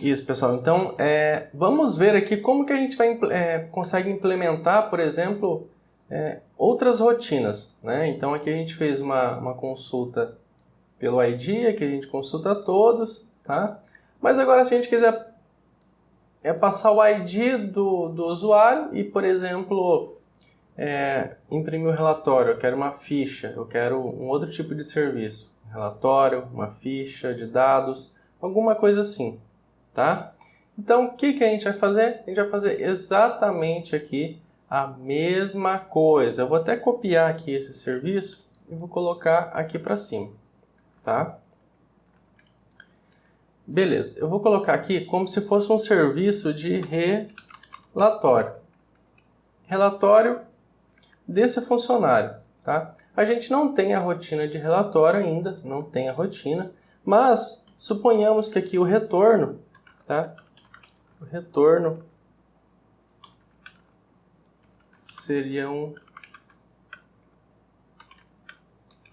Isso, pessoal. Então, vamos ver aqui como que a gente consegue implementar, por exemplo, outras rotinas, né? Então, aqui a gente fez uma consulta pelo ID, aqui a gente consulta todos, tá? Mas agora, se a gente quiser passar o ID do usuário e, por exemplo, imprimir o relatório, eu quero uma ficha, eu quero um outro tipo de serviço, um relatório, uma ficha de dados, alguma coisa assim, tá? Então, o que a gente vai fazer? A gente vai fazer exatamente aqui a mesma coisa. Eu vou até copiar aqui esse serviço e vou colocar aqui para cima, tá? Beleza, eu vou colocar aqui como se fosse um serviço de relatório. Relatório desse funcionário, tá? A gente não tem a rotina de relatório ainda, não tem a rotina, mas suponhamos que aqui o retorno, tá? O retorno seria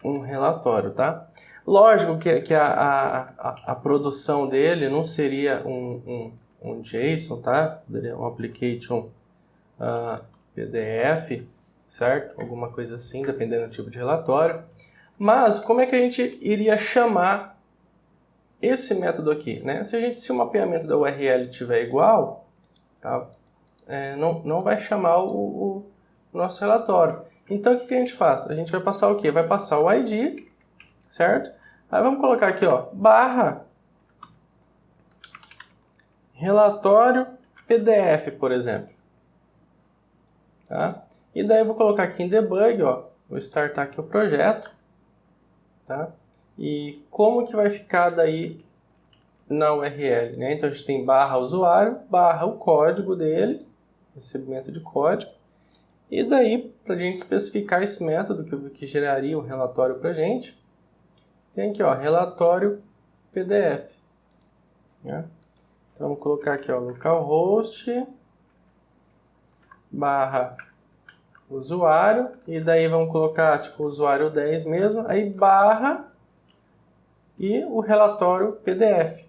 um relatório, tá? Lógico que a produção dele não seria um JSON, tá? Seria um application PDF, certo? Alguma coisa assim, dependendo do tipo de relatório. Mas como é que a gente iria chamar esse método aqui, né? Se o mapeamento da URL estiver igual, tá? Não vai chamar o nosso relatório. Então, o que a gente faz? A gente vai passar o quê? Vai passar o ID, certo? Aí vamos colocar aqui, ó, barra relatório PDF, por exemplo. Tá? E daí eu vou colocar aqui em debug, ó, vou startar aqui o projeto, tá? E como que vai ficar daí na URL, né? Então a gente tem barra usuário, barra o código dele, recebimento de código, e daí, para a gente especificar esse método que geraria um relatório para a gente, tem aqui, ó, relatório PDF. Né? Então vamos colocar aqui, ó, localhost barra usuário, e daí vamos colocar tipo usuário 10 mesmo, aí barra e o relatório PDF.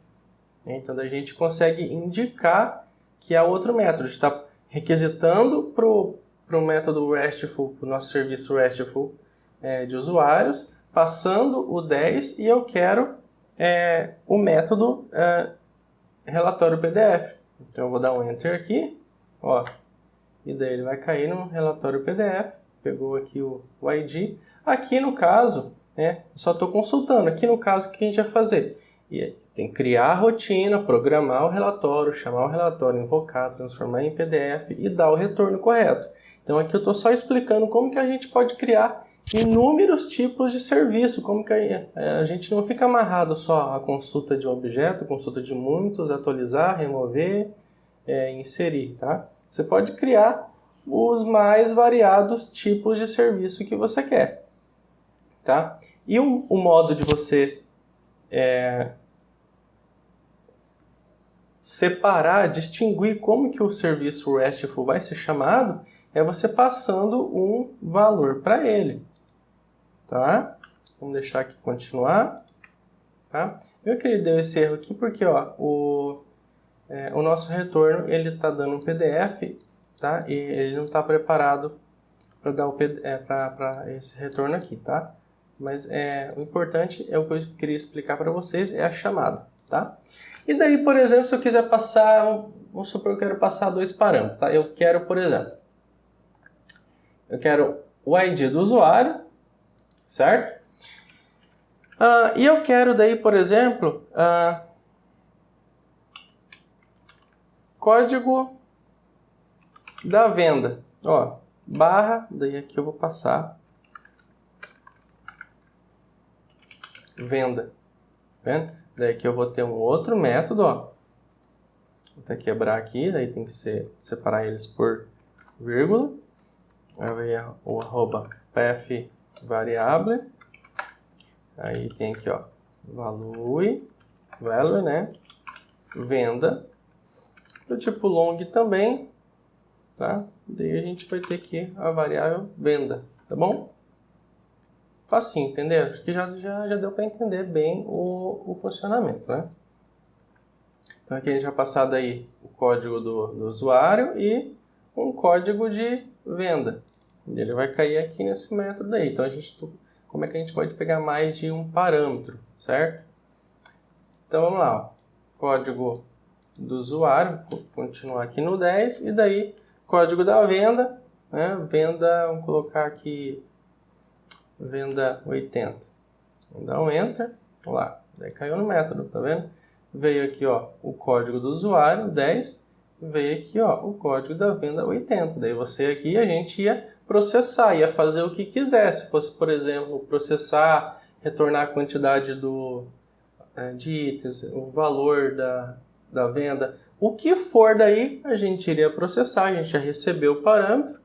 Então a gente consegue indicar que é outro método. A gente está requisitando para o método RESTful, para o nosso serviço RESTful de usuários, passando o 10 e eu quero o método relatório PDF. Então eu vou dar um Enter aqui, ó, e daí ele vai cair no relatório PDF, pegou aqui o ID. Aqui no caso, só estou consultando, aqui no caso o que a gente vai fazer? Tem que criar a rotina, programar o relatório, chamar o relatório, invocar, transformar em PDF e dar o retorno correto. Então aqui eu estou só explicando como que a gente pode criar inúmeros tipos de serviço, como que a gente não fica amarrado só à consulta de um objeto, consulta de muitos, atualizar, remover, inserir, tá? Você pode criar os mais variados tipos de serviço que você quer, tá? E o modo de você separar, distinguir como que o serviço RESTful vai ser chamado, é você passando um valor para ele, tá? Vamos deixar aqui continuar, tá? Eu que ele deu esse erro aqui porque, ó, o nosso retorno ele está dando um PDF, tá? E ele não está preparado para dar para esse retorno aqui, tá? Mas o importante é o que eu queria explicar para vocês, é a chamada, tá? E daí, por exemplo, se eu quiser passar, vamos supor que eu quero passar dois parâmetros, tá? Eu quero, por exemplo, eu quero o ID do usuário, certo? E eu quero daí, por exemplo, código da venda, ó, barra, daí aqui eu vou passar venda, tá vendo? Daí aqui eu vou ter um outro método, ó, vou até quebrar aqui, daí tem que separar eles por vírgula, aí vem o arroba path variable, aí tem aqui, ó, value, né, venda, do tipo long também, tá? Daí a gente vai ter aqui a variável venda, tá bom? Facinho, entenderam? Acho que já deu para entender bem o funcionamento, né? Então aqui a gente vai passar daí o código do usuário e um código de venda. Ele vai cair aqui nesse método aí. Então como é que a gente pode pegar mais de um parâmetro, certo? Então vamos lá, ó. Código do usuário, vou continuar aqui no 10, e daí código da venda, né? Venda, vamos colocar aqui, venda 80. Vamos dar um Enter, vamos lá, daí caiu no método, tá vendo? Veio aqui, ó, o código do usuário, 10, veio aqui, ó, o código da venda 80. Daí você aqui, a gente ia processar, ia fazer o que quiser. Se fosse, por exemplo, processar, retornar a quantidade de itens, o valor da venda, o que for daí, a gente iria processar. A gente já recebeu o parâmetro,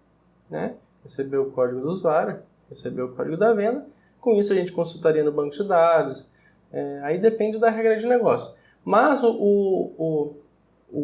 né? Recebeu o código do usuário, recebeu o código da venda. Com isso, a gente consultaria no banco de dados. Aí depende da regra de negócio. Mas o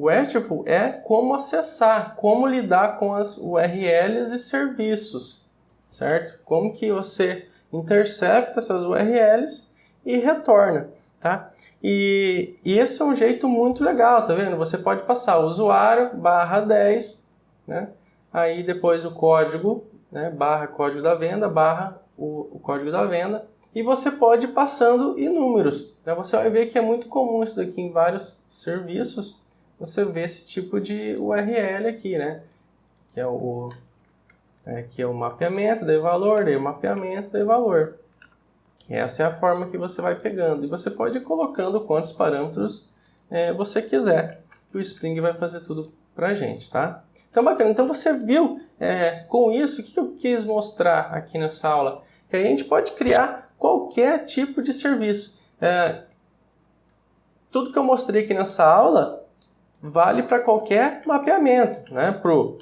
RESTful é como acessar, como lidar com as URLs e serviços, certo? Como que você intercepta essas URLs e retorna, tá? E esse é um jeito muito legal, tá vendo? Você pode passar o usuário /10, né? Aí depois o código, né? Barra código da venda, barra o código da venda. E você pode ir passando inúmeros. Né? Você vai ver que é muito comum isso daqui em vários serviços. Você vê esse tipo de URL aqui, né? Que é o mapeamento, daí valor, daí o mapeamento, daí valor. E essa é a forma que você vai pegando. E você pode ir colocando quantos parâmetros você quiser, que o Spring vai fazer tudo pra gente, tá? Então, bacana. Então, você viu com isso, o que eu quis mostrar aqui nessa aula? Que a gente pode criar qualquer tipo de serviço. Tudo que eu mostrei aqui nessa aula vale para qualquer mapeamento, né? Pro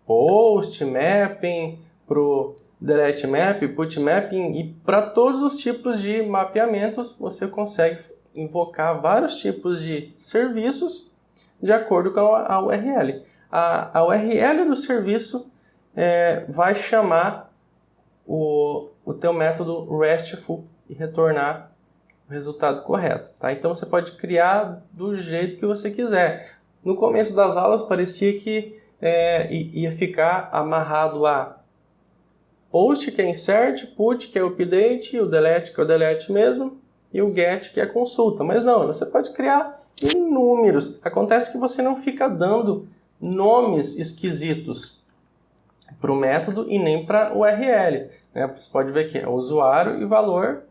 post mapping, pro delete map, put mapping, e para todos os tipos de mapeamentos você consegue invocar vários tipos de serviços de acordo com a URL. A URL do serviço vai chamar o teu método RESTful e retornar o resultado correto, tá? Então você pode criar do jeito que você quiser. No começo das aulas parecia que ia ficar amarrado a post, que é insert, put, que é update, o delete, que é o delete mesmo, e o get, que é consulta. Mas não, você pode criar inúmeros. Acontece que você não fica dando nomes esquisitos para o método e nem para o URL. Né? Você pode ver que é usuário e valor,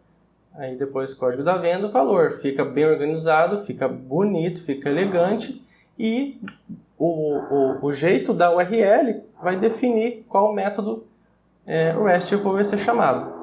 aí depois código da venda, valor. Fica bem organizado, fica bonito, fica elegante, e o jeito da URL vai definir qual método o RESTful vai ser chamado.